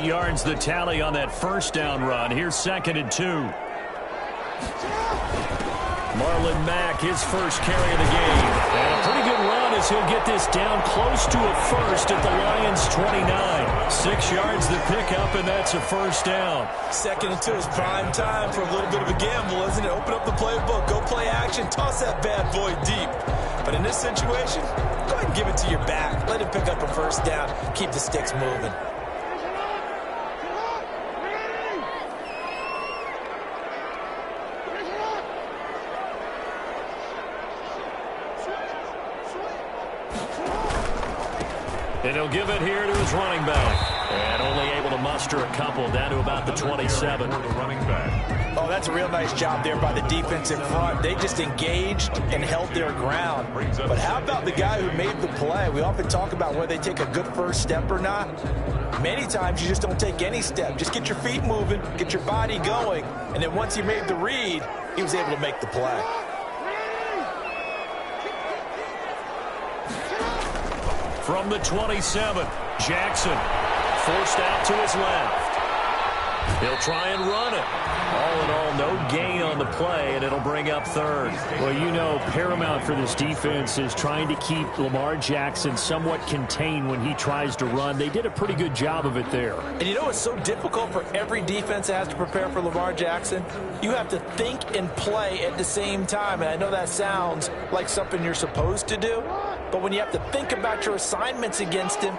yards the tally on that first down run. Here's 2nd and 2. Marlon Mack, his first carry of the game. And a pretty good run as he'll get this down close to a first at the Lions' 29. 6 yards the pickup, and that's a first down. 2nd and 2 is prime time for a little bit of a gamble, isn't it? Open up the playbook, go play action, toss that bad boy deep. But in this situation, go ahead and give it to your back. Let him pick up a first down. Keep the sticks moving. And he'll give it here to his running back. And only able to muster a couple down to about the 27. Oh, that's a real nice job there by the defense in front. They just engaged and held their ground. But how about the guy who made the play? We often talk about whether they take a good first step or not. Many times you just don't take any step. Just get your feet moving, get your body going. And then once he made the read, he was able to make the play. From the 27, Jackson forced out to his left. He'll try and run it. All in all, no gain on the play, and it'll bring up 3rd. Well, you know, paramount for this defense is trying to keep Lamar Jackson somewhat contained when he tries to run. They did a pretty good job of it there. And you know it's so difficult for every defense that has to prepare for Lamar Jackson? You have to think and play at the same time, and I know that sounds like something you're supposed to do, but when you have to think about your assignments against him,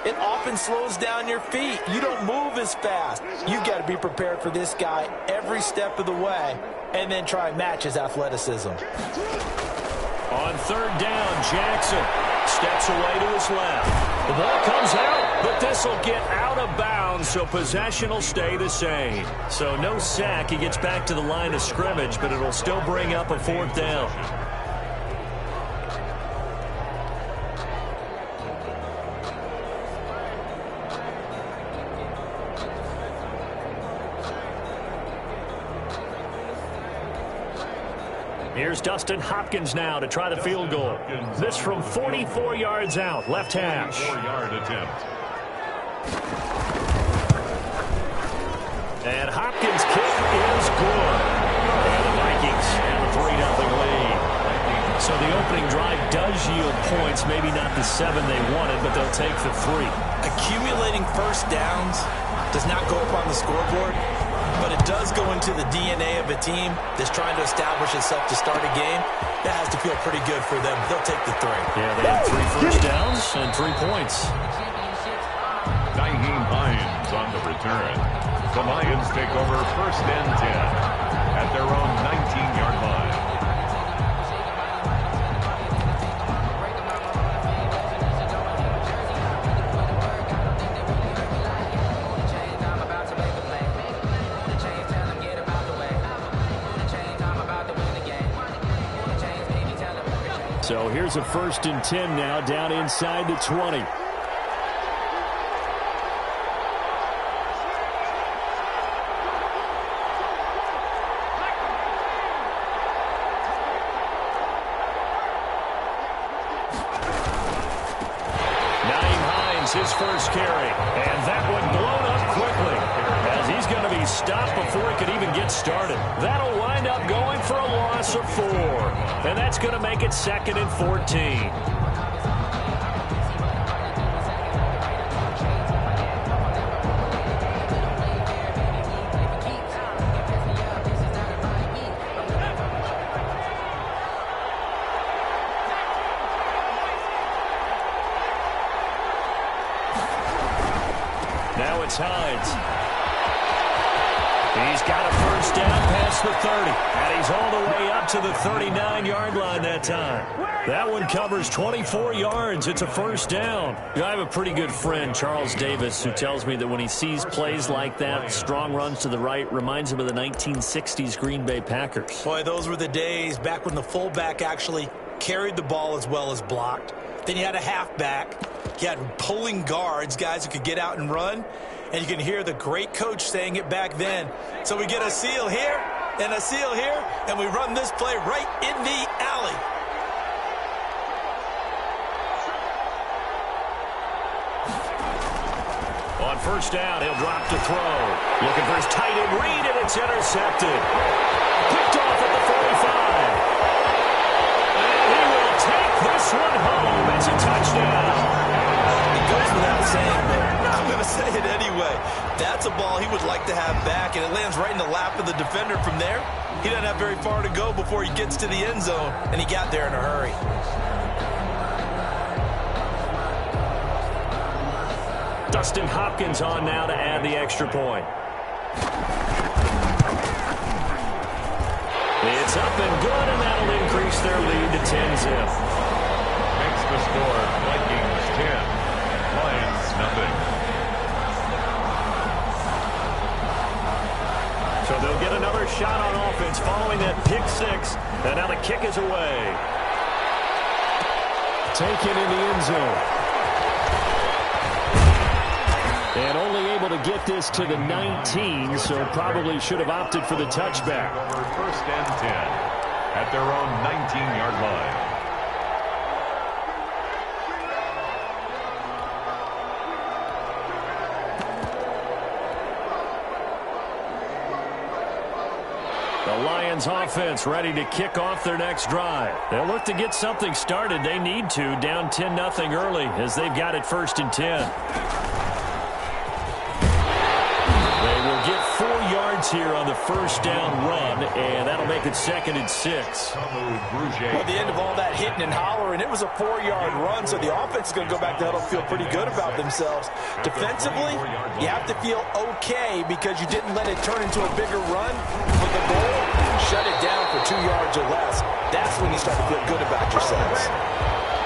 it often slows down your feet. You don't move as fast. You've got to be prepared for this guy every step of the way and then try and match his athleticism. On 3rd down, Jackson steps away to his left. The ball comes out, but this will get out of bounds, so possession will stay the same. So no sack. He gets back to the line of scrimmage, but it'll still bring up a 4th down. Here's Dustin Hopkins now to try the field goal. This from 44 yards out, left hash. 4-yard attempt. And Hopkins' kick is good. And the Vikings have a 3-0 lead. So the opening drive does yield points, maybe not the 7 they wanted, but they'll take the 3. Accumulating first downs does not go up on the scoreboard, but it does go into the DNA of a team that's trying to establish itself to start a game. That has to feel pretty good for them. They'll take the 3. Yeah, they had 3 first downs and 3 points. Nyheim Hines on the return. The Lions take over 1st and 10 at their own 19-yard line. So here's a 1st and 10 now down inside the 20. His first carry, and that one blown up quickly as he's going to be stopped before he could even get started. That'll wind up going for a loss of 4, and that's going to make it 2nd and 14. Now it's Hines. He's got a first down past the 30, and he's all the way up to the 39-yard line that time. That one covers 24 yards. It's a first down. I have a pretty good friend, Charles Davis, who tells me that when he sees plays like that, strong runs to the right, reminds him of the 1960s Green Bay Packers. Boy, those were the days back when the fullback actually carried the ball as well as blocked. Then you had a halfback. You had pulling guards, guys who could get out and run. And you can hear the great coach saying it back then. So we get a seal here and a seal here, and we run this play right in the alley. On first down. He'll drop to throw. Looking for his tight end read, and it's intercepted. Picked off at the 45. And he will take this one home. It's a touchdown. It goes without saying, but I'm going to say it anyway. That's a ball he would like to have back, and it lands right in the lap of the defender from there. He doesn't have very far to go before he gets to the end zone, and he got there in a hurry. Dustin Hopkins on now to add the extra point. It's up and good, and that'll increase their lead to 10-zip. Makes the score Vikings 10, Lions nothing. So they'll get another shot on offense following that pick six. And now the kick is away. Taken in the end zone. And only able to get this to the 19, so probably should have opted for the touchback. Over first and 10 at their own 19-yard line. The Lions offense ready to kick off their next drive. They'll look to get something started. They need to, down 10-0 early as they've got it first and 10. Get 4 yards here on the first down run, and that'll make it second and 6. At the end of all that hitting and hollering, it was a 4-yard run, so the offense is going to go back to huddle, feel pretty good about themselves. Defensively, you have to feel okay because you didn't let it turn into a bigger run. But the goal, shut it down for 2 yards or less. That's when you start to feel good about yourselves.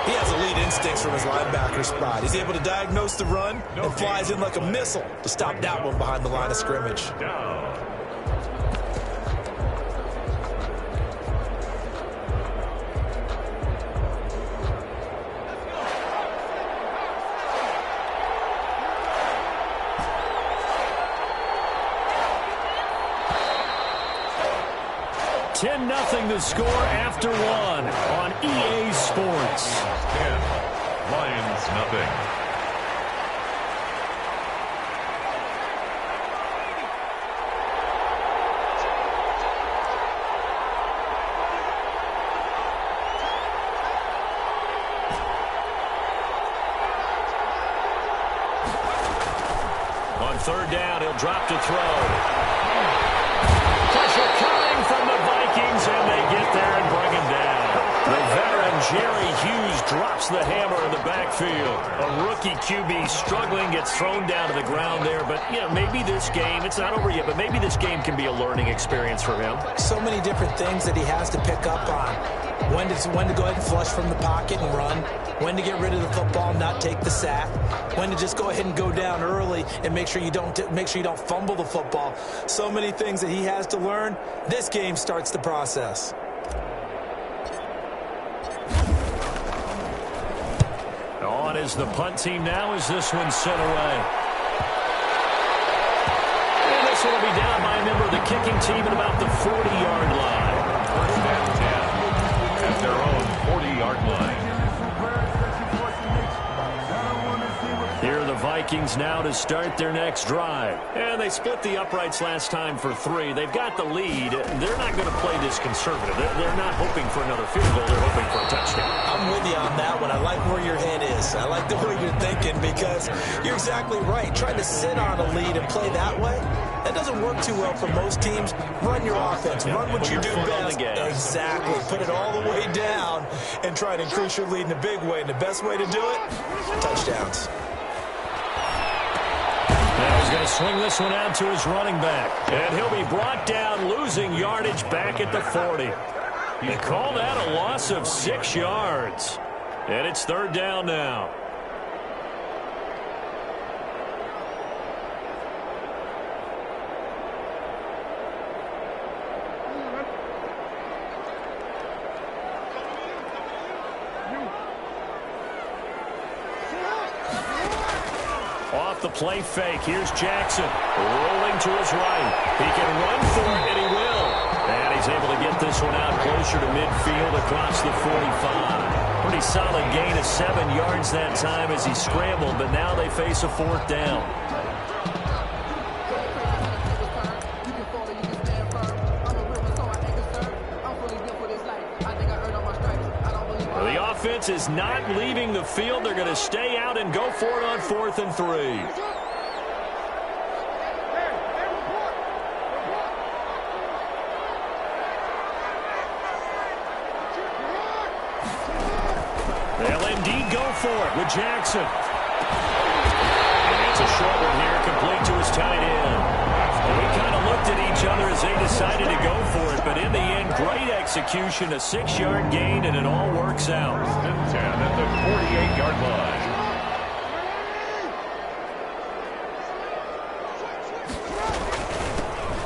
He has elite instincts from his linebacker spot. He's able to diagnose the run and flies in like a missile to stop that one behind the line of scrimmage. Ten 10-0 the score after one on EA Sports. 10, Lions nothing. On third down, he'll drop to throw. Pressure coming from the Vikings, and they get there and bring him down. The veteran Jerry Hughes drops the hammer in the backfield. A rookie QB struggling, gets thrown down to the ground there. But, you know, maybe this game, it's not over yet, but maybe this game can be a learning experience for him. So many different things that he has to pick up on. When to go ahead and flush from the pocket and run. When to get rid of the football and not take the sack. When to just go ahead and go down early and make sure you don't fumble the football. So many things that he has to learn. This game starts the process. On is the punt team now as this one sent away. And this one will be down by a member of the kicking team at about the 40-yard line. First and 10 at their own 40-yard line. Here are the Vikings now to start their next drive. And they split the uprights last time for 3. They've got the lead. They're not going to play this conservative. They're not hoping for another field goal. They're hoping for a touchdown. I'm with you on that one. I like where your head is. I like the way you're thinking because you're exactly right. Trying to sit on a lead and play that way, that doesn't work too well for most teams. Run your offense. Run what you do best. Exactly. Put it all the way down and try to increase your lead in a big way. And the best way to do it, touchdowns. Now he's going to swing this one out to his running back. And he'll be brought down, losing yardage back at the 40. They call that a loss of 6 yards. And it's third down now. Off the play fake, here's Jackson, rolling to his right. He can run for it, and he will. And he's able to get this one out closer to midfield across the 45. Pretty solid gain of 7 yards that time as he scrambled, but now they face a fourth down. defense is not leaving the field. They're going to stay out and go for it on 4th and 3. They'll indeed go for it with Jackson. And it's a short one here, complete to his tight end. We kind of looked at each other as they decided to go for it, but in the end, great execution, a 6-yard gain, and it all works out. 10 at the 48-yard line.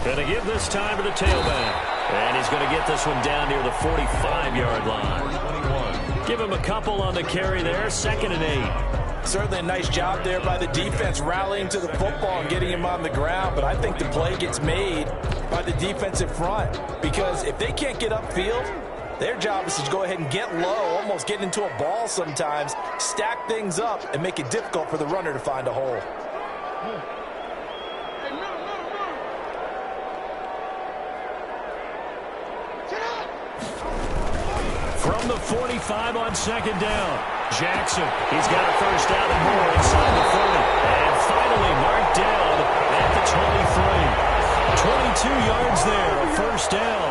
Going to give this time to the tailback. And he's going to get this one down near the 45-yard line. 21. Give him a couple on the carry there, 2nd and 8. Certainly a nice job there by the defense rallying to the football and getting him on the ground, but I think the play gets made by the defensive front because if they can't get upfield, their job is to go ahead and get low, almost get into a ball sometimes, stack things up, and make it difficult for the runner to find a hole. From the 45 on 2nd down, Jackson, he's got a first down and more inside the 30. And finally marked down at the 23. 22 yards there, a first down.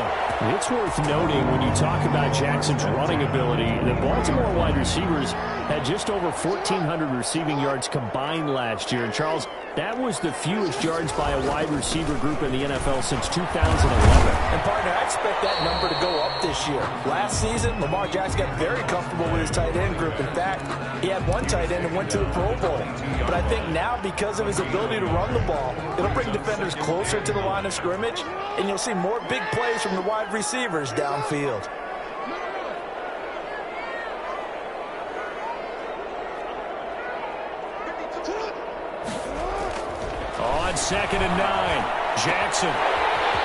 It's worth noting when you talk about Jackson's running ability, the Baltimore wide receivers had just over 1,400 receiving yards combined last year. And, Charles, that was the fewest yards by a wide receiver group in the NFL since 2011. And, partner, I expect that number to go up this year. Last season, Lamar Jackson got very comfortable with his tight end group. In fact, he had one tight end and went to the Pro Bowl. But I think now, because of his ability to run the ball, it'll bring defenders closer to the line of scrimmage, and you'll see more big plays from the wide receivers downfield. On 2nd and 9, Jackson.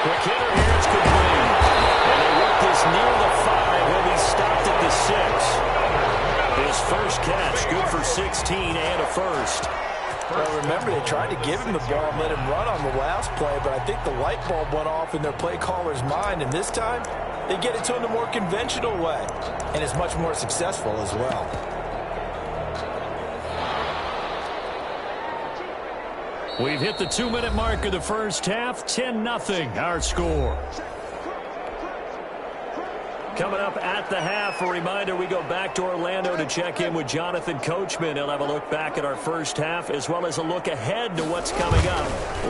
Quick hitter here, it's complete. And they work this near the 5. He'll be stopped at the 6. His first catch, good for 16 and a first. Well, remember, they tried to give him the ball and let him run on the last play, but I think the light bulb went off in their play caller's mind, and this time they get it to him the more conventional way, and it's much more successful as well. We've hit the 2-minute mark of the first half, 10-0 our score. Coming up at the half, a reminder, we go back to Orlando to check in with Jonathan Coachman. He'll have a look back at our first half as well as a look ahead to what's coming up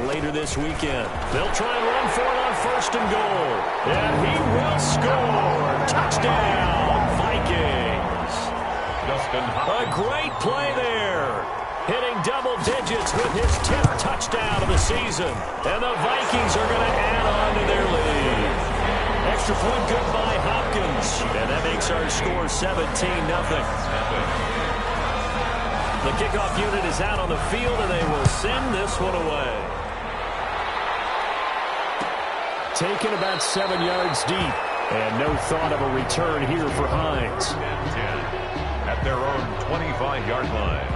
later this weekend. They'll try and run for it on 1st and goal. And he will score. Touchdown, Vikings. A great play there. Hitting double digits with his 10th touchdown of the season. And the Vikings are going to add on to their lead. Extra point good by Hopkins. And that makes our score 17-0. The kickoff unit is out on the field, and they will send this one away. Taken about 7 yards deep. And no thought of a return here for Hines. 10 at their own 25-yard line.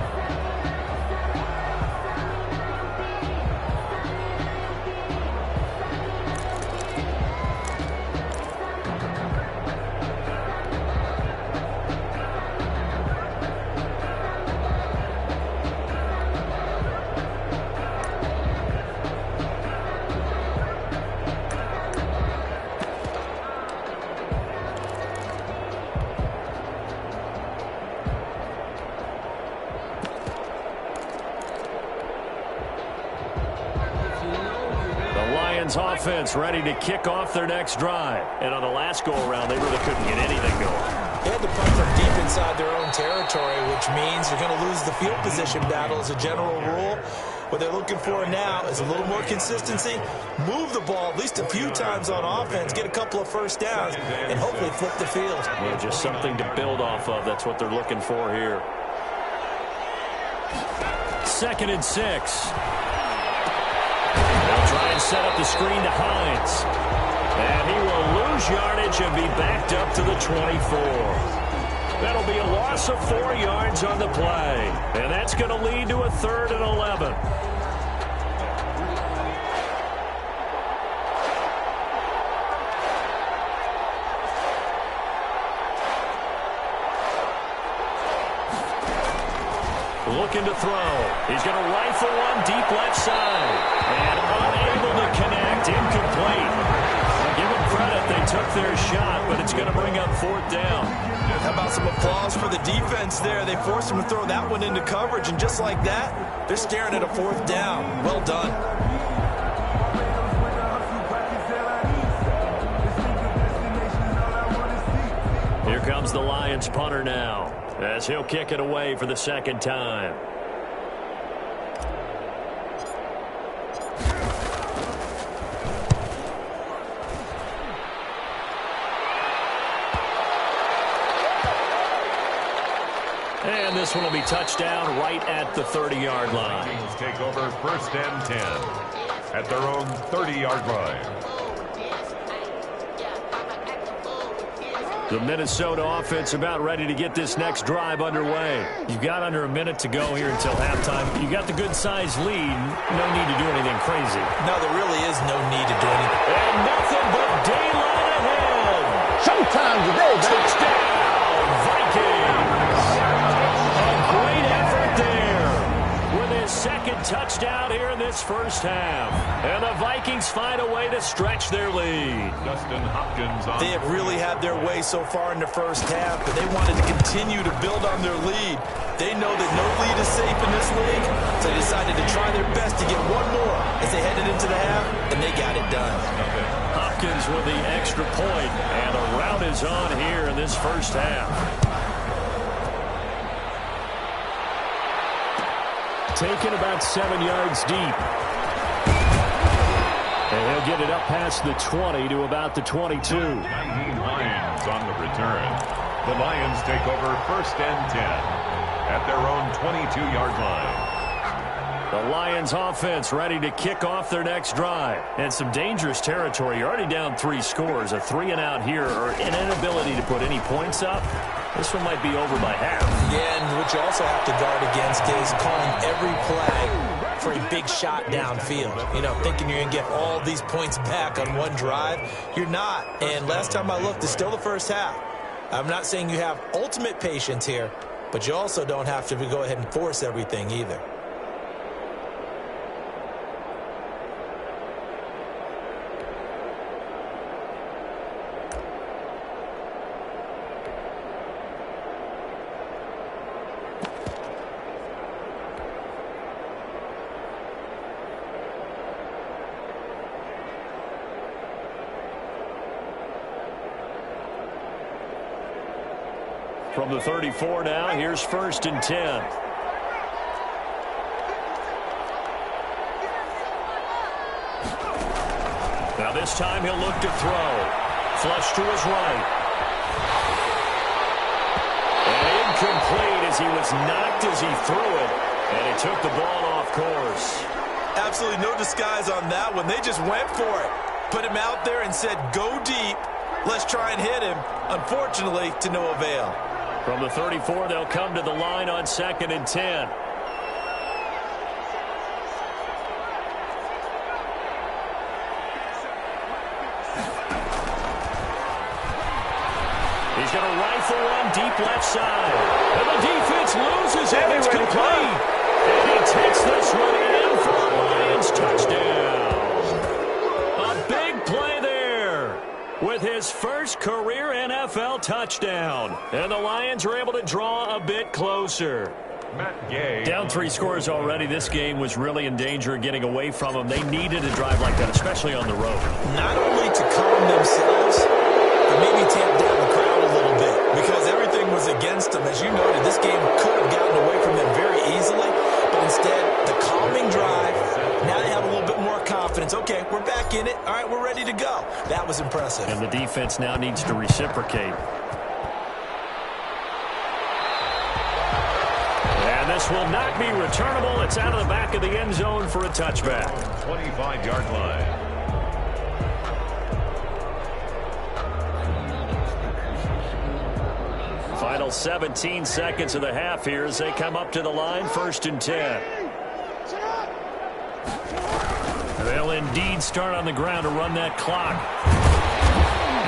Offense ready to kick off their next drive. And on the last go-around, they really couldn't get anything going. They had to punt from deep inside their own territory, which means you're going to lose the field position battle as a general rule. What they're looking for now is a little more consistency, move the ball at least a few times on offense, get a couple of first downs, and hopefully flip the field. Yeah, just something to build off of. That's what they're looking for here. 2nd and 6. They'll try and set up the screen to Hines. And he will lose yardage and be backed up to the 24. That'll be a loss of 4 yards on the play. And that's going to lead to a 3rd and 11. looking to throw. He's going to rifle one deep left side. And unable to connect. Incomplete. I'll give them credit. They took their shot, but it's going to bring up fourth down. How about some applause for the defense there? They forced him to throw that one into coverage, and just like that, they're staring at a fourth down. Well done. Here comes the Lions punter now, as he'll kick it away for the second time. And this one will be touchdown right at the 30-yard line. Vikings take over first and 10 at their own 30-yard line. The Minnesota offense about ready to get this next drive underway. You've got under a minute to go here until halftime. You got the good-sized lead. No need to do anything crazy. No, there really is no need to do anything. And nothing but daylight ahead. Showtime today, baby. Touchdown, Vikings. A great effort there with his second touchdown here in this first half. And the Vikings find a way to stretch their lead. Justin Hopkins on. They have really had their way so far in the first half, but they wanted to continue to build on their lead. They know that no lead is safe in this league, so they decided to try their best to get one more as they headed into the half, and they got it done. Hopkins with the extra point, and a rout is on here in this first half. Taken about 7 yards deep. And he'll get it up past the 20 to about the 22. Lions on the return. The Lions take over first and 10 at their own 22-yard line. The Lions offense ready to kick off their next drive. And some dangerous territory. You're already down 3 scores. A 3-and-out here, or an inability to put any points up. This one might be over by half. Yeah, and what you also have to guard against is calling every play for a big shot downfield. You know, thinking you're going to get all these points back on one drive. You're not. And last time I looked, it's still the first half. I'm not saying you have ultimate patience here, but you also don't have to go ahead and force everything either. From the 34 now, here's first and 10. Now this time he'll look to throw. Flush to his right. And incomplete as he was knocked as he threw it. And he took the ball off course. Absolutely no disguise on that one. They just went for it. Put him out there and said, go deep. Let's try and hit him. Unfortunately, to no avail. From the 34, they'll come to the line on second and 10. He's going to rifle one deep left side. And the defense loses it. It's complete. And he takes this one in for a Lions touchdown. A big play there with his first career NFL touchdown. And the Lions are able to draw a bit closer. Matt Gay. Down 3 scores already. This game was really in danger of getting away from them. They needed a drive like that, especially on the road. Not only to calm themselves, but maybe tamp down the crowd a little bit, because everything was against them. As you noted, this game could have gotten away from them very easily, but instead, the calming drive, now they have a little bit more confidence. Okay, we're back in it. All right, we're ready to go. That was impressive. And the defense now needs to reciprocate. And this will not be returnable. It's out of the back of the end zone for a touchback. 25-yard line. Final 17 seconds of the half here as they come up to the line, first and 10. They'll indeed start on the ground to run that clock.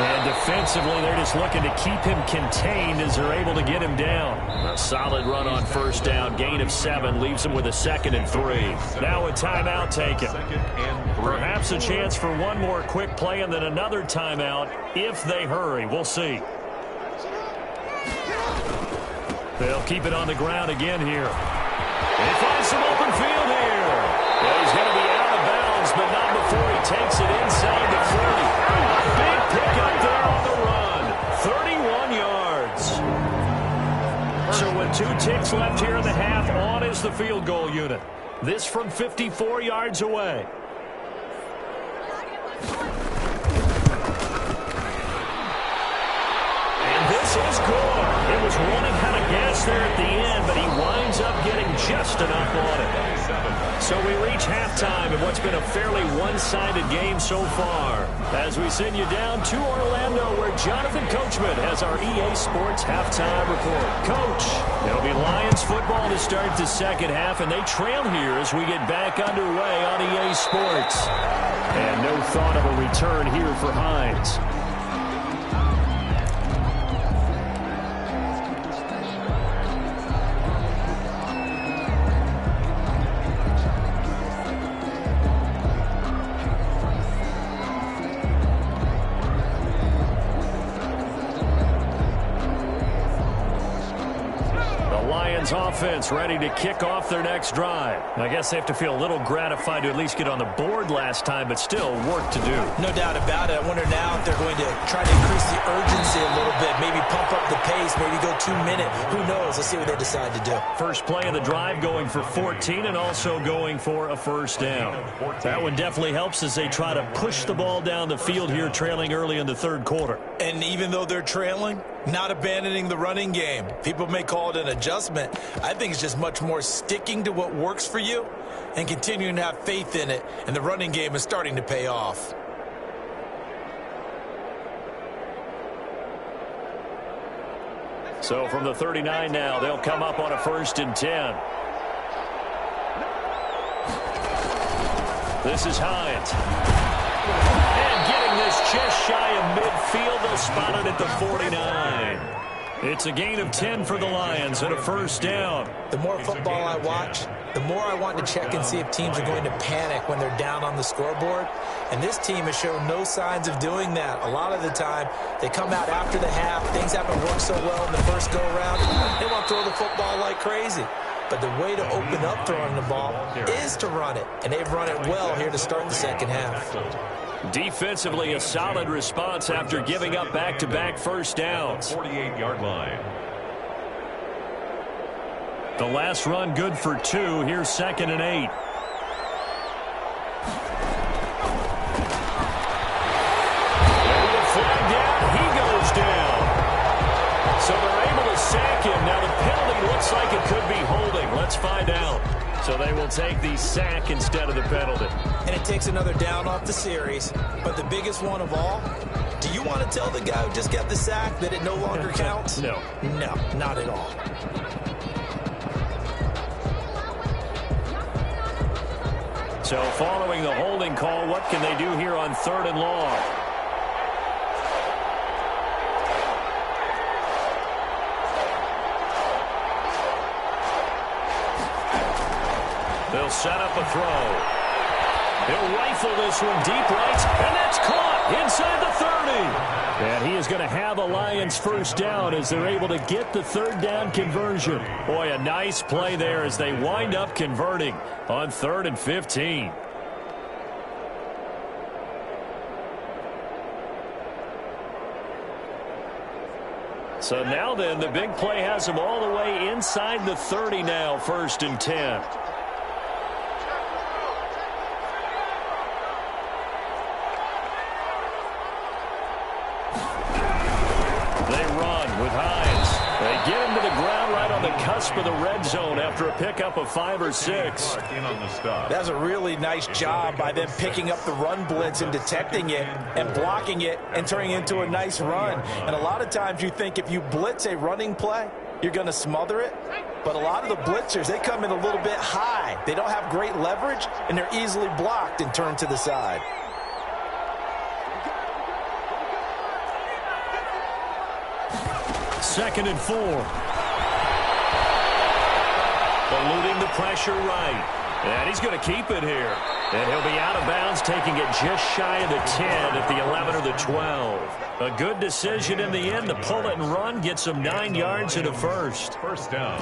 And defensively, they're just looking to keep him contained as they're able to get him down. A solid run on first down. Gain of 7 leaves him with a 2nd and 3. Now a timeout taken. Perhaps a chance for one more quick play and then another timeout if they hurry. We'll see. They'll keep it on the ground again here. They find some open field here. Well, he's going to be out of bounds, but not before he takes it inside the 40. Big pick up there on the run. 31 yards. So with 2 ticks left here in the half, on is the field goal unit. This from 54 yards away. And this is good. It was running out of gas there at the end, but he winds up getting just enough on it. So we reach halftime in what's been a fairly one-sided game so far. As we send you down to Orlando, where Jonathan Coachman has our EA Sports halftime report. Coach, it'll be Lions football to start the second half, and they trail here as we get back underway on EA Sports. And no thought of a return here for Hines. Offense ready to kick off their next drive. I guess they have to feel a little gratified to at least get on the board last time, but still work to do. No doubt about it. I wonder now if they're going to try to increase the urgency a little bit, maybe pump up the pace, maybe go 2-minute. Who knows? Let's see what they decide to do. First play of the drive going for 14 and also going for a first down. That one definitely helps as they try to push the ball down the field here, trailing early in the third quarter. And even though they're trailing, not abandoning the running game. People may call it an adjustment. I think it's just much more sticking to what works for you and continuing to have faith in it. And the running game is starting to pay off. So from the 39 now, they'll come up on a 1st and 10. This is Hines. And getting this just shy of midfield, they'll spot it at the 49. It's a gain of 10 for the Lions and a first down. The more football I watch, the more I want to check and see if teams are going to panic when they're down on the scoreboard. And this team has shown no signs of doing that. A lot of the time, they come out after the half. Things haven't worked so well in the first go-around. They want to throw the football like crazy. But the way to open up throwing the ball is to run it. And they've run it well here to start the second half. Defensively, a solid response after giving up back-to-back first downs. 48-yard line. The last run good for 2. Here's 2nd and 8. Maybe a flag down. He goes down. So they're able to sack him. Now the penalty looks like it could be holding. Let's find out. So they will take the sack instead of the penalty. And it takes another down off the series. But the biggest one of all, do you want to tell the guy who just got the sack that it no longer counts? No. No, not at all. So following the holding call, what can they do here on 3rd and long? They'll set up a throw. He'll rifle this one deep right, and that's caught inside the 30. And he is going to have a Lions first down as they're able to get the 3rd down conversion. Boy, a nice play there as they wind up converting on 3rd and 15. So now then, the big play has them all the way inside the 30 now, 1st and 10. They get him to the ground right on the cusp of the red zone after a pickup of 5 or 6. That's a really nice job by them picking up the run blitz and detecting it and blocking it and turning it into a nice run. And a lot of times you think if you blitz a running play, you're going to smother it. But a lot of the blitzers, they come in a little bit high. They don't have great leverage, and they're easily blocked and turned to the side. 2nd and 4. Eluding the pressure right. And he's going to keep it here. And he'll be out of bounds, taking it just shy of the 10 at the 11 or the 12. A good decision in the end to pull it and run, get some 9 yards and a first. First down.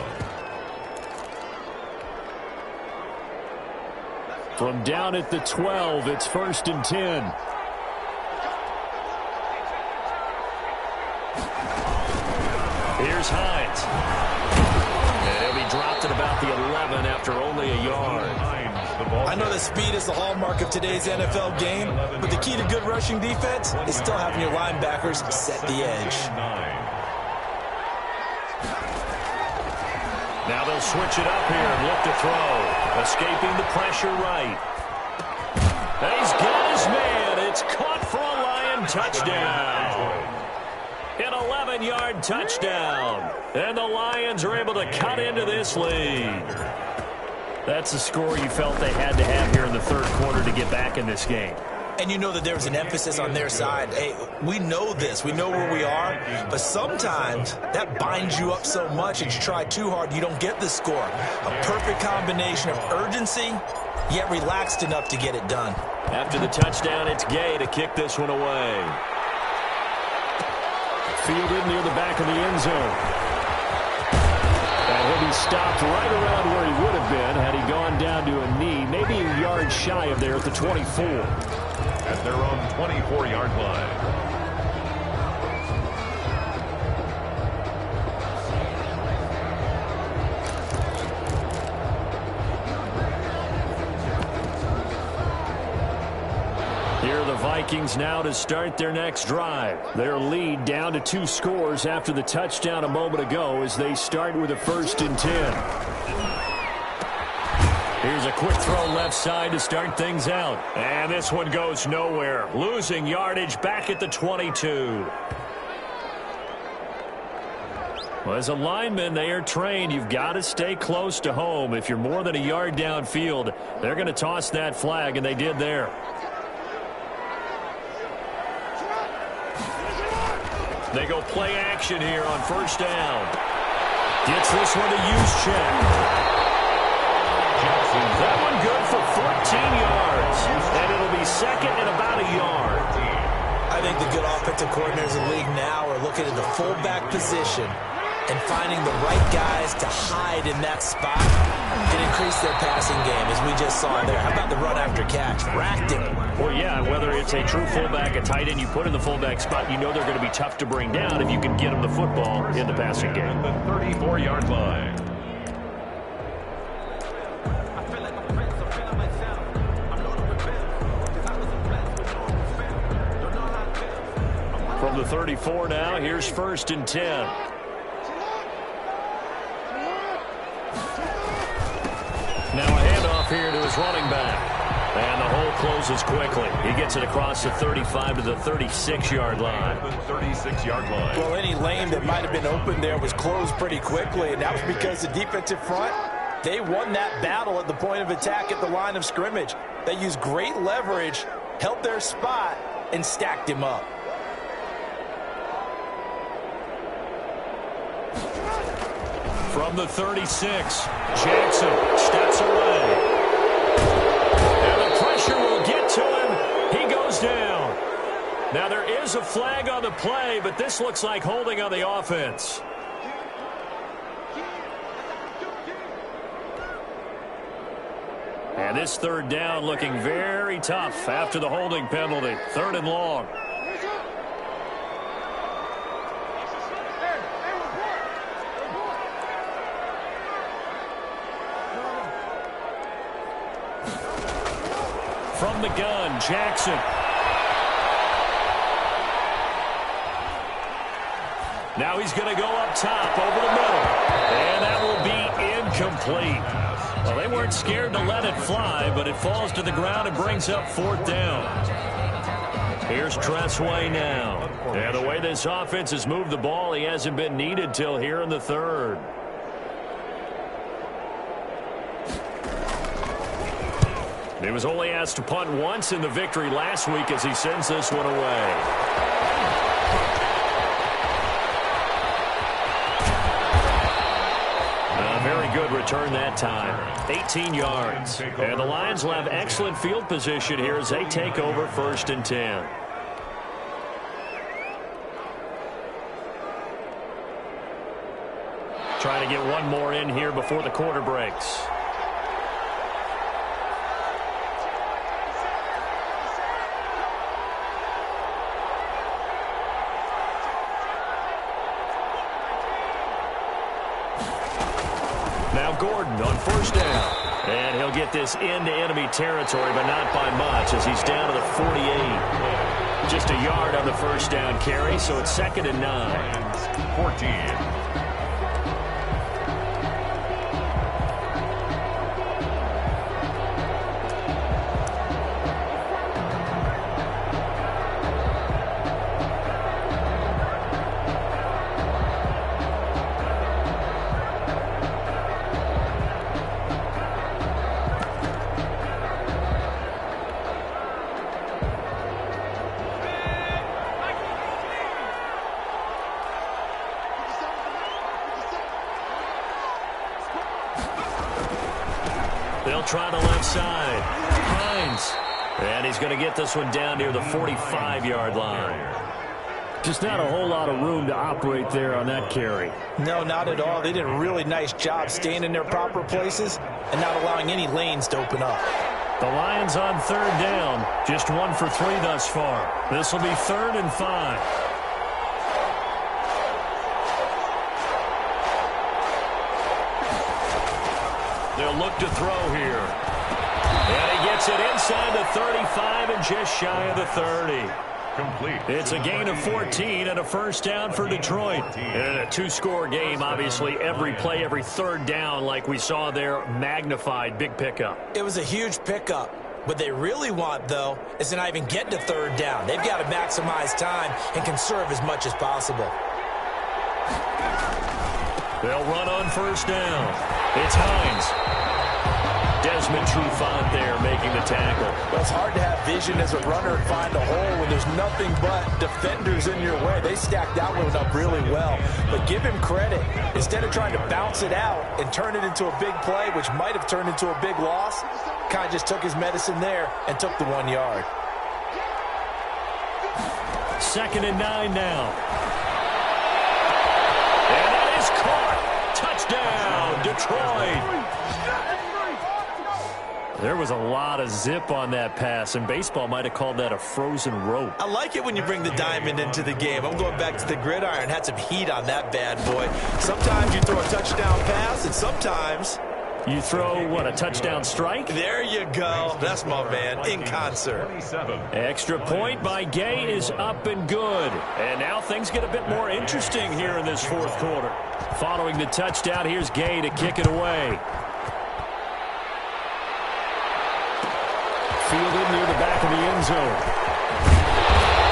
From down at the 12, it's 1st and 10. Here's Hines. And he'll be dropped at about the 11 after only a yard. I know that speed is the hallmark of today's NFL game, but the key to good rushing defense is still having your linebackers set the edge. Now they'll switch it up here and look to throw. Escaping the pressure right. And he's got his man. It's caught for a Lion touchdown. An 11-yard touchdown. And the Lions are able to cut into this lead. That's the score you felt they had to have here in the third quarter to get back in this game. And you know that there was an emphasis on their side. Hey, we know this. We know where we are. But sometimes that binds you up so much that you try too hard, you don't get the score. A perfect combination of urgency, yet relaxed enough to get it done. After the touchdown, it's Gay to kick this one away. Fielded near the back of the end zone. And he'll be stopped right around where he would have been had he gone down to a knee, maybe a yard shy of there at the 24. At their own 24-yard line. Here are the Vikings now to start their next drive. Their lead down to 2 scores after the touchdown a moment ago as they start with a 1st and 10. Here's a quick throw left side to start things out. And this one goes nowhere. Losing yardage back at the 22. Well, as a lineman, they are trained. You've got to stay close to home. If you're more than a yard downfield, they're going to toss that flag, and they did there. They go play action here on 1st down. Gets this one to Juszczyk. That one good for 14 yards. And it'll be 2nd and about a yard. I think the good offensive coordinators in the league now are looking at the fullback position and finding the right guys to hide in that spot and increase their passing game, as we just saw there. How about the run after catch? Racked him. Well, yeah, whether it's a true fullback, a tight end you put in the fullback spot, you know they're going to be tough to bring down if you can get them the football in the passing game. The 34-yard line. From the 34 now, here's 1st and 10. Now a handoff here to his running back. And the hole closes quickly. He gets it across the 35 to the 36-yard line. The 36-yard line. Well, any lane that might have been open there was closed pretty quickly, and that was because the defensive front, they won that battle at the point of attack at the line of scrimmage. They used great leverage, held their spot, and stacked him up. From the 36, Jackson steps away. And the pressure will get to him. He goes down. Now there is a flag on the play, but this looks like holding on the offense. And this 3rd down looking very tough after the holding penalty. 3rd and long. From the gun, Jackson. Now he's going to go up top over the middle. And that will be incomplete. Well, they weren't scared to let it fly, but it falls to the ground and brings up 4th down. Here's Tressway now. And the way this offense has moved the ball, he hasn't been needed till here in the 3rd. He was only asked to punt once in the victory last week as he sends this one away. return that time. 18 yards. And the Lions will have excellent field position here as they take over 1st and 10. Trying to get one more in here before the quarter breaks. Now Gordon on 1st down. And he'll get this into enemy territory, but not by much as he's down to the 48. Just a yard on the 1st down carry, so it's 2nd and 9. 14. They'll try the left side. Hines. And he's going to get this one down near the 45-yard line. Just not a whole lot of room to operate there on that carry. No, not at all. They did a really nice job staying in their proper places and not allowing any lanes to open up. The Lions on 3rd down. Just 1 for 3 thus far. This will be 3rd and 5. They'll look to throw here. And he gets it inside the 35 and just shy of the 30. Complete. It's a gain of 14 and a 1st down for Detroit. And a 2-score game, obviously, every play, every 3rd down, like we saw there, magnified. Big pickup. It was a huge pickup. What they really want, though, is to not even get to 3rd down. They've got to maximize time and conserve as much as possible. They'll run on 1st down. It's Hines. Desmond Trufant there making the tackle. Well, it's hard to have vision as a runner and find a hole when there's nothing but defenders in your way. They stacked that one up really well. But give him credit. Instead of trying to bounce it out and turn it into a big play, which might have turned into a big loss, kind of just took his medicine there and took the 1 yard. 2nd and 9 now. And that is caught. Touchdown, Detroit. There was a lot of zip on that pass, and baseball might have called that a frozen rope. I like it when you bring the diamond into the game. I'm going back to the gridiron. Had some heat on that bad boy. Sometimes you throw a touchdown pass, and sometimes you throw, what, a touchdown strike? There you go. That's my man, in concert. Extra point by Gay is up and good. And now things get a bit more interesting here in this 4th quarter. Following the touchdown, here's Gay to kick it away. Fielded near the back of the end zone.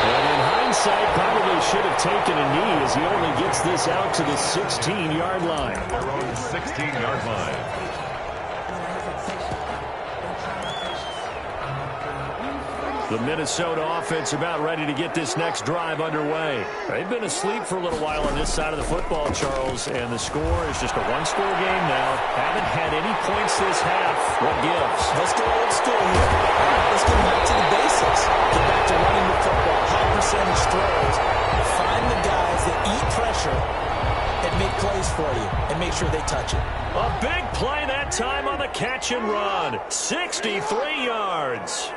And in hindsight, probably should have taken a knee as he only gets this out to the 16-yard line. Their own 16-yard line. The Minnesota offense about ready to get this next drive underway. They've been asleep for a little while on this side of the football, Charles, and the score is just a 1-score game now. Haven't had any points this half. What gives? Let's go old school here. Let's get back to the basics. Get back to running the football, high percentage throws. Find the guys that eat pressure and make plays for you and make sure they touch it. A big play that time on the catch and run. 63 yards.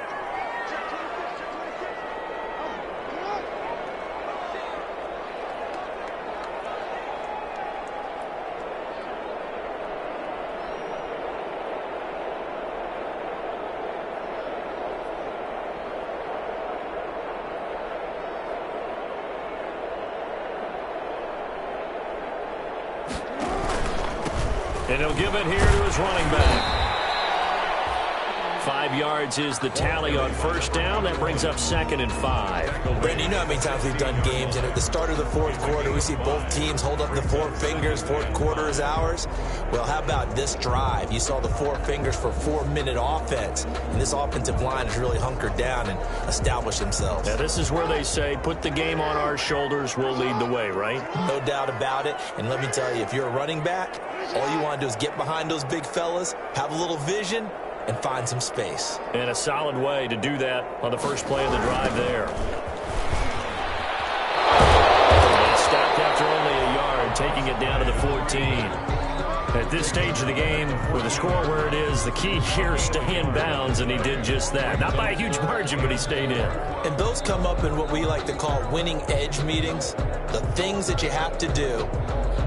And he'll give it here to his running back. 5 yards is the tally on first down. That brings up 2nd and 5. Brandon, you know how many times we've done games, and at the start of the fourth quarter, we see both teams hold up the 4 fingers, fourth quarter is ours. Well, how about this drive? You saw the 4 fingers for 4-minute offense, and this offensive line has really hunkered down and established themselves. Yeah, this is where they say, put the game on our shoulders, we'll lead the way, right? No doubt about it, and let me tell you, if you're a running back, all you want to do is get behind those big fellas, have a little vision, and find some space. And a solid way to do that on the first play of the drive there. And stopped after only a yard, taking it down to the 14. At this stage of the game, with the score where it is, the key here is stay in bounds, and he did just that. Not by a huge margin, but he stayed in. And those come up in what we like to call winning edge meetings. The things that you have to do,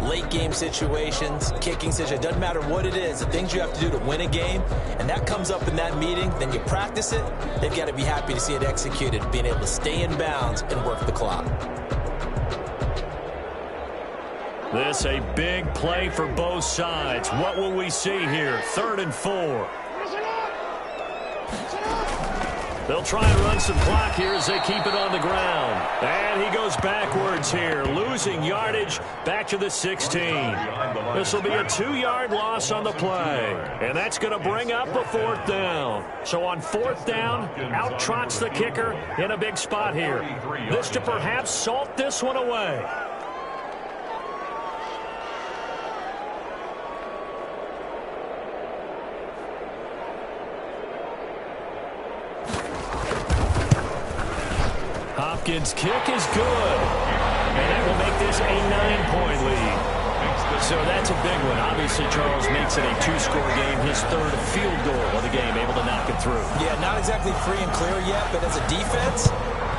late game situations, kicking situations, doesn't matter what it is, the things you have to do to win a game, and that comes up in that meeting, then you practice it, they've got to be happy to see it executed, being able to stay in bounds and work the clock. This a big play for both sides. What will we see here? 3rd and 4. They'll try and run some clock here as they keep it on the ground. And he goes backwards here, losing yardage back to the 16. This will be a 2-yard loss on the play. And that's going to bring up a 4th down. So on 4th down, out trots the kicker in a big spot here. This to perhaps salt this one away. Hopkins' kick is good. And that will make this a 9-point lead. So that's a big one. Obviously, Charles makes it a 2-score game. His 3rd field goal of the game, able to knock it through. Yeah, not exactly free and clear yet, but as a defense,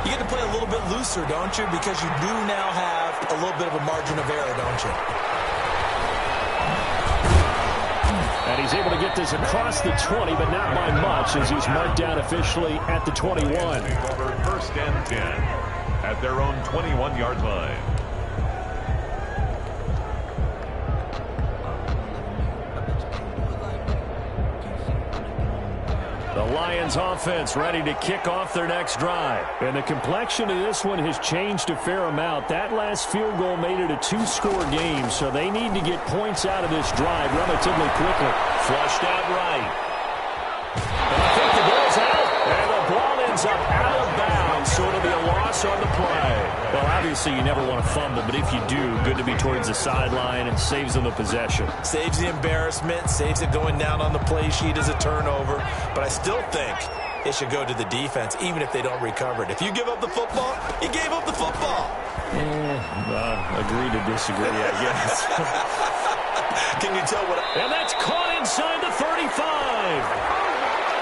you get to play a little bit looser, don't you? Because you do now have a little bit of a margin of error, don't you? And he's able to get this across the 20, but not by much, as he's marked down officially at the 21. Over 1st and 10 at their own 21-yard line. The Lions offense ready to kick off their next drive. And the complexion of this one has changed a fair amount. That last field goal made it a 2-score game, so they need to get points out of this drive relatively quickly. Flushed out right. And I think the ball's out, and the ball ends up out of bounds, so it'll be a loss on the play. Well, obviously you never want to fumble, but if you do, good to be towards the sideline and saves them the possession. Saves the embarrassment, saves it going down on the play sheet as a turnover, but I still think it should go to the defense, even if they don't recover it. If you give up the football, you gave up the football. Agree to disagree, I guess. Can you tell what? And that's caught inside the 35.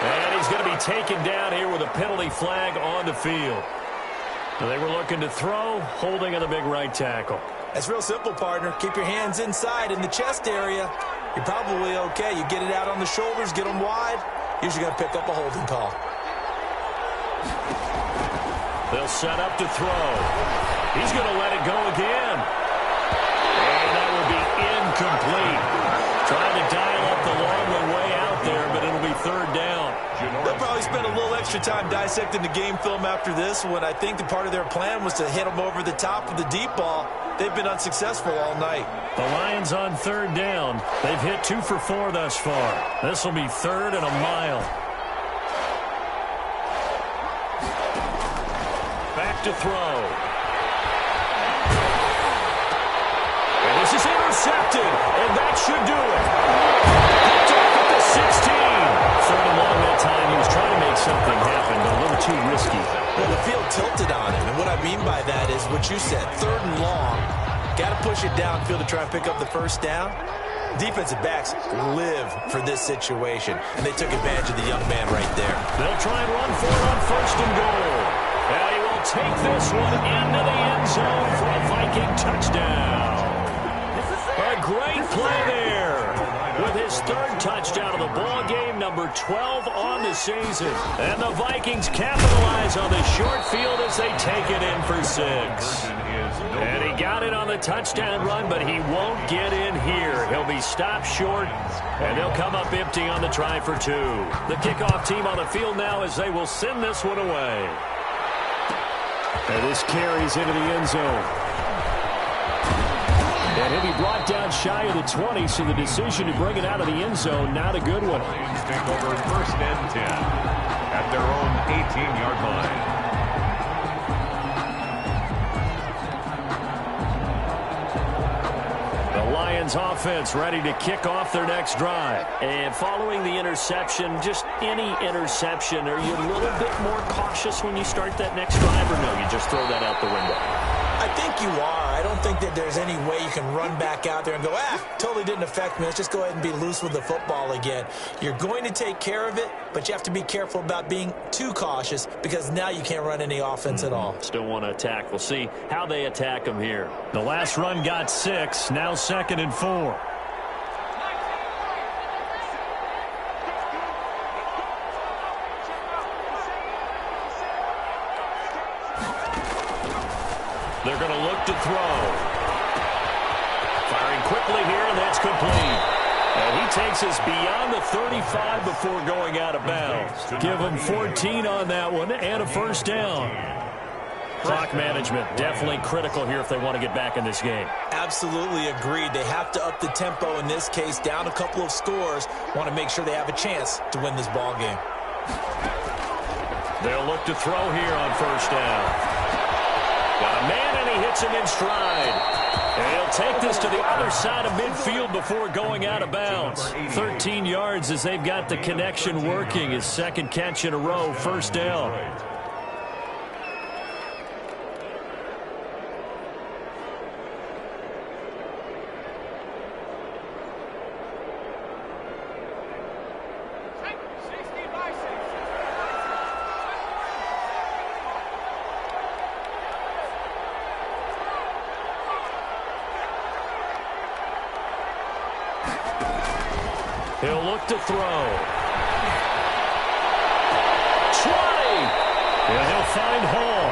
And he's going to be taken down here with a penalty flag on the field. So they were looking to throw, holding on the big right tackle. That's real simple, partner. Keep your hands inside in the chest area. You're probably okay. You get it out on the shoulders, get them wide. Usually going to pick up a holding call. They'll set up to throw. He's going to let it go again. And that will be incomplete. Trying to dial up the long way out there, but it'll be 3rd down. They'll probably spend a little extra time dissecting the game film after this one. I think the part of their plan was to hit them over the top of the deep ball. They've been unsuccessful all night. The Lions on 3rd down. They've hit 2 for 4 thus far. This will be 3rd and a mile. Back to throw. And this is intercepted, and that should do it. Picked off at the 16. 3rd and long that time. He was trying to make something happen, but a little too risky. Well, the field tilted on him, and what I mean by that is what you said, 3rd and long. Got to push it downfield to try and pick up the 1st down. Defensive backs live for this situation, and they took advantage of the young man right there. They'll try and run for it on 1st and goal. And he will take this one into the end zone for a Viking touchdown. A great play there with his 3rd touchdown of the ball game, number 12 on the season. And the Vikings capitalize on the short field as they take it in for 6. And he got it on the touchdown run, but he won't get in here. He'll be stopped short, and they'll come up empty on the try for 2. The kickoff team on the field now as they will send this one away. And this carries into the end zone. And he'll be brought down shy of the 20, so the decision to bring it out of the end zone, not a good one. Lions take over 1st and 10 at their own 18-yard line. Lions offense ready to kick off their next drive. And following the interception, just any interception, are you a little bit more cautious when you start that next drive, or no, you just throw that out the window? I think you are. I don't think that there's any way you can run back out there and go, totally didn't affect me. Let's just go ahead and be loose with the football again. You're going to take care of it, but you have to be careful about being too cautious because now you can't run any offense at all. Still want to attack. We'll see how they attack them here. The last run got 6, now 2nd and 4. They're going to look to throw. Firing quickly here, and that's complete. And he takes us beyond the 35 before going out of bounds. Give him 14 on that one and a 1st down. Clock management definitely critical here if they want to get back in this game. Absolutely agreed. They have to up the tempo in this case, down a couple of scores. Want to make sure they have a chance to win this ball game. They'll look to throw here on 1st down. Got a man, and he hits him in stride. And he'll take this to the other side of midfield before going out of bounds. 13 yards as they've got the connection working. His 2nd catch in a row, 1st down. He'll look to throw. 20. And he'll find Hall.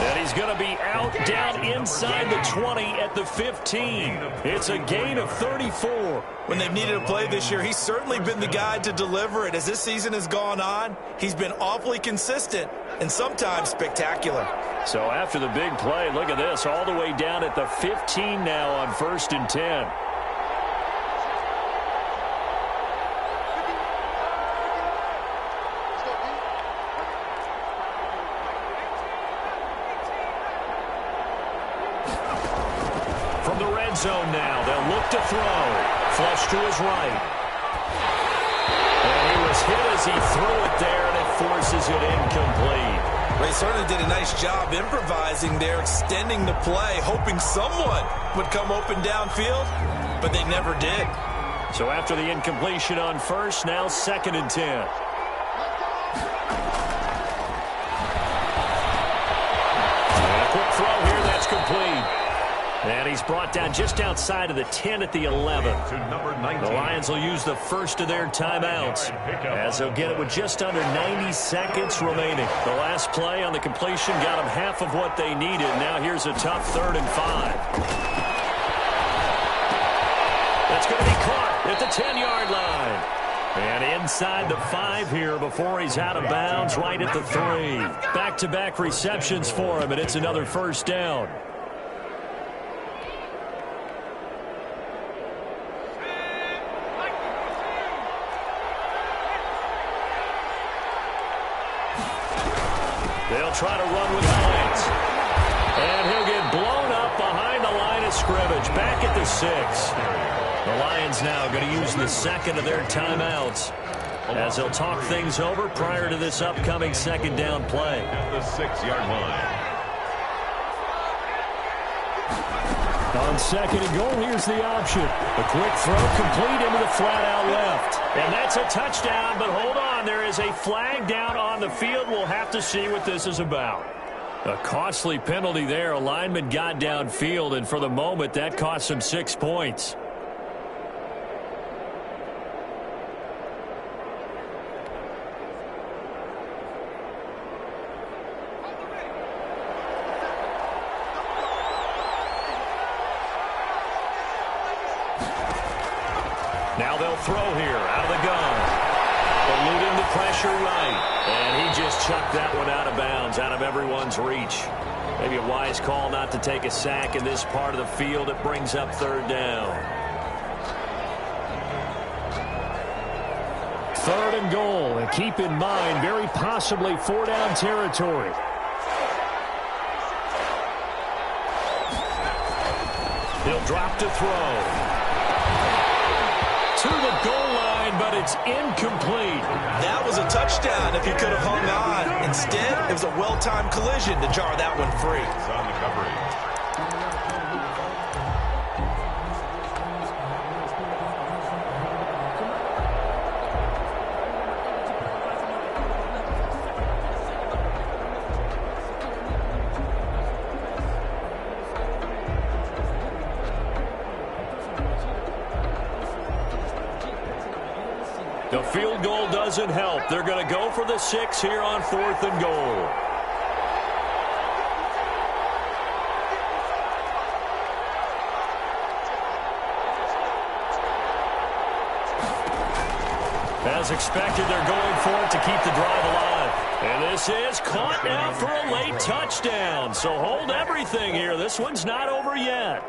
And he's going to be out down inside the 20 at the 15. It's a gain of 34. When they've needed a play this year, he's certainly been the guy to deliver it. As this season has gone on, he's been awfully consistent and sometimes spectacular. So after the big play, look at this, all the way down at the 15 now on 1st and 10. Zone now. They'll look to throw. Flush to his right. And he was hit as he threw it there, and it forces it incomplete. They certainly did a nice job improvising there, extending the play, hoping someone would come open downfield, but they never did. So after the incompletion on 1st, now 2nd and 10. And a quick throw here, that's complete. And he's brought down just outside of the 10 at the 11. The Lions will use the first of their timeouts as they'll get it with just under 90 seconds remaining. The last play on the completion got them half of what they needed. Now here's a tough 3rd and 5. That's going to be caught at the 10-yard line. And inside the 5 here before he's out of bounds, right at the 3. Back-to-back receptions for him, and it's another 1st down. They'll try to run with Hines. And he'll get blown up behind the line of scrimmage. Back at the 6. The Lions now going to use the 2nd of their timeouts as they'll talk things over prior to this upcoming 2nd down play. At the 6-yard line. On 2nd and goal, here's the option. A quick throw complete into the flat out left. And that's a touchdown, but hold on. There is a flag down on the field. We'll have to see what this is about. A costly penalty there. A lineman got downfield, and for the moment, that cost him 6 points. Now they'll throw here out of the gun. Eluding the pressure right. And he just chucked that one out of bounds, out of everyone's reach. Maybe a wise call not to take a sack in this part of the field. It brings up third down. Third and goal. And keep in mind, very possibly four-down territory. He'll drop to throw. To the goal line, but it's incomplete. That was a touchdown if he could have hung on. Instead, it was a well-timed collision to jar that one free. It's on the coverage. The field goal doesn't help. They're going to go for the 6 here on 4th and goal. As expected, they're going for it to keep the drive alive. And this is caught now for a late touchdown. So hold everything here. This one's not over yet.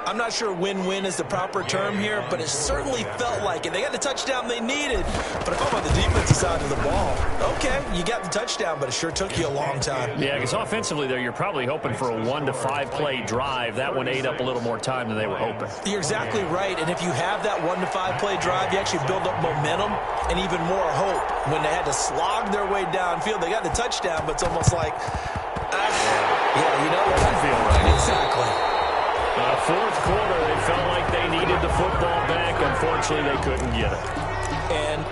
I'm not sure win-win is the proper term here, but it certainly felt like it. They got the touchdown they needed. But if I'm on the defensive side of the ball, okay, you got the touchdown, but it sure took you a long time. Yeah, because offensively there, you're probably hoping for a 1 to 5 play drive. That one ate up a little more time than they were hoping. You're exactly right. And if you have that 1 to 5 play drive, you actually build up momentum and even more hope. When they had to slog their way downfield, they got the touchdown, but it's almost like, yeah, you know, it doesn't feel right. Exactly. Fourth quarter, they felt like they needed the football back. Unfortunately, they couldn't get it. And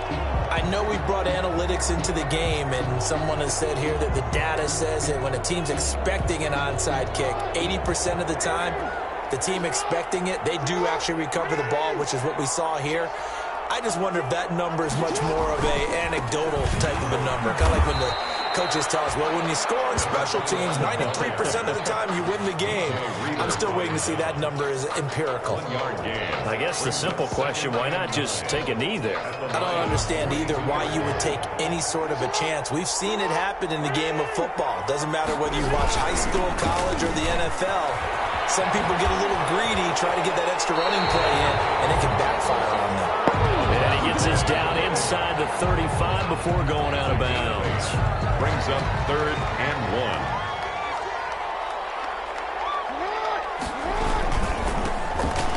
I know we brought analytics into the game, and someone has said here that the data says that when a team's expecting an onside kick, 80% of the time, the team expecting it, they do actually recover the ball, which is what we saw here. I just wonder if that number is much more of a anecdotal type of a number, kind of like when the coaches tell us, well, when you score on special teams, 93% of the time you win the game. I'm still waiting to see that number is empirical. I guess the simple question, why not just take a knee there? I don't understand either why you would take any sort of a chance. We've seen it happen in the game of football. Doesn't matter whether you watch high school, college, or the NFL. Some people get a little greedy, try to get that extra running play in, and it can backfire on them. And he gets us down inside the 35 before going out of bounds. Brings up 3rd and 1.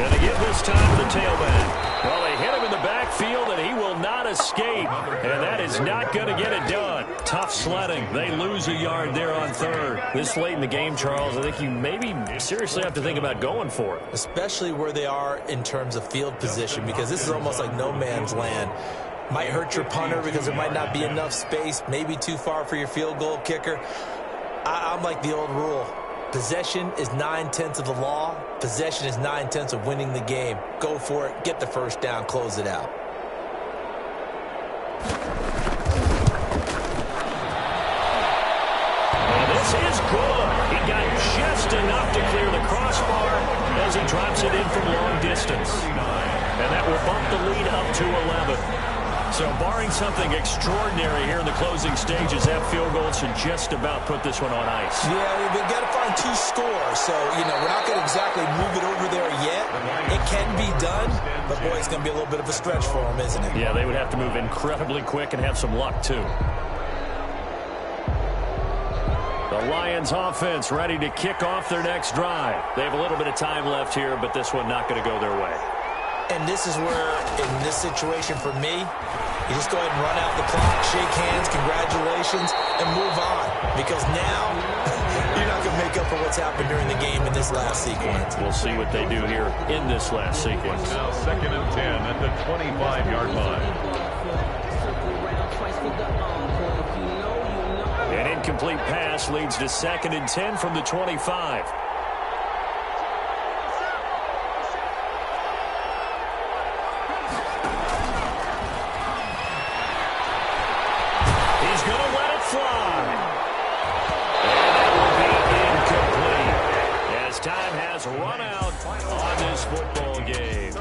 And they give this time to the tailback. Well, they hit him in the backfield, and he will not escape. And that is not going to get it done. Tough sledding. They lose a yard there on 3rd. This late in the game, Charles, I think you maybe seriously have to think about going for it. Especially where they are in terms of field position, because this is almost like no man's land. Might hurt your punter because there might not be enough space, maybe too far for your field goal kicker. I'm like the old rule. Possession is 9/10 of the law. Possession is 9/10 of winning the game. Go for it. Get the first down. Close it out. And this is good. He got just enough to clear the crossbar as he drops it in from long distance. And that will bump the lead up to 11. So barring something extraordinary here in the closing stages, that field goal should just about put this one on ice. Yeah, we've got to find 2 scores. So, you know, we're not going to exactly move it over there yet. It can be done, but, boy, it's going to be a little bit of a stretch for them, isn't it? Yeah, they would have to move incredibly quick and have some luck, too. The Lions offense ready to kick off their next drive. They have a little bit of time left here, but this one not going to go their way. And this is where, in this situation for me, you just go ahead and run out the clock, shake hands, congratulations, and move on. Because now, you're not going to make up for what's happened during the game in this last sequence. We'll see what they do here in this last sequence. Now 2nd and 10 at the 25-yard line. An incomplete pass leads to 2nd and 10 from the 25. Run out on this football game.